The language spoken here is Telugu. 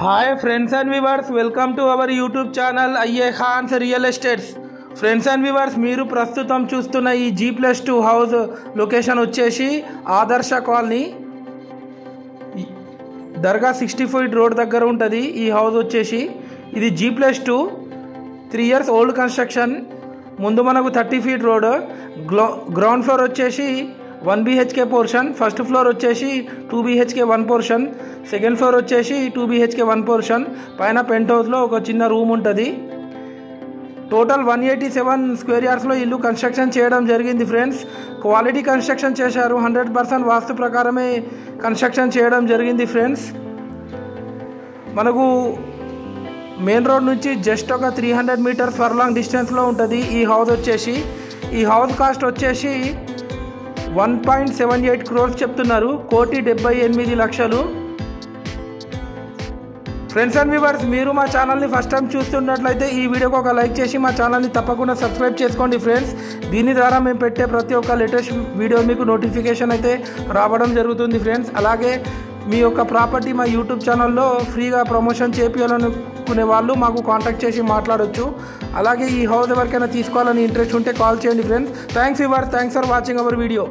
Hi friends and viewers, welcome to our YouTube channel IA Khans Real Estates. Friends and viewers, మీరు ప్రస్తుతం చూస్తున్న ఈ G+2 హౌస్ లొకేషన్ వచ్చేసి ఆదర్శ కాలనీ దర్గా 60 ఫీట్ రోడ్ దగ్గర ఉంటుంది. ఈ హౌస్ వచ్చేసి ఇది G+2 3 years ఓల్డ్ కన్స్ట్రక్షన్. ముందు మనకు 30 ఫీట్ రోడ్, గ్రౌండ్ ఫ్లోర్ వచ్చేసి 1 BHK పోర్షన్, ఫస్ట్ ఫ్లోర్ వచ్చేసి 2 BHK 1 పోర్షన్, సెకండ్ ఫ్లోర్ వచ్చేసి 2 BHK 1 పోర్షన్, పైన పెంట్ హౌస్లో ఒక చిన్న రూమ్ ఉంటుంది. టోటల్ 187 స్క్వేర్ యార్డ్స్లో ఇల్లు కన్స్ట్రక్షన్ చేయడం జరిగింది. ఫ్రెండ్స్, క్వాలిటీ కన్స్ట్రక్షన్ చేశారు. 100% వాస్తు ప్రకారమే కన్స్ట్రక్షన్ చేయడం జరిగింది. ఫ్రెండ్స్, మనకు మెయిన్ రోడ్ నుంచి జస్ట్ ఒక 300 మీటర్స్ ఫర్లాంగ్ డిస్టెన్స్లో ఉంటుంది ఈ హౌస్ వచ్చేసి. ఈ హౌస్ కాస్ట్ వచ్చేసి 1.78 crores చెప్తున్నారు, 1,78,00,000. ఫ్రెండ్స్ అండ్ వ్యూవర్స్, మీరు మా ఛానల్ని ఫస్ట్ టైం చూస్తున్నట్లయితే ఈ వీడియోకి ఒక లైక్ చేసి మా ఛానల్ని తప్పకుండా సబ్స్క్రైబ్ చేసుకోండి. ఫ్రెండ్స్, దీని ద్వారా మేము పెట్టే ప్రతి ఒక్క లేటెస్ట్ వీడియో మీకు నోటిఫికేషన్ అయితే రావడం జరుగుతుంది. ఫ్రెండ్స్, అలాగే మీ యొక్క ప్రాపర్టీ మా యూట్యూబ్ ఛానల్లో ఫ్రీగా ప్రమోషన్ చేయాలనుకునే వాళ్ళు మాకు కాంటాక్ట్ చేసి మాట్లాడవచ్చు. అలాగే ఈ హౌస్ ఎవరికైనా తీసుకోవాలని ఇంట్రెస్ట్ ఉంటే కాల్ చేయండి. Friends, thanks viewers, thanks for watching our video.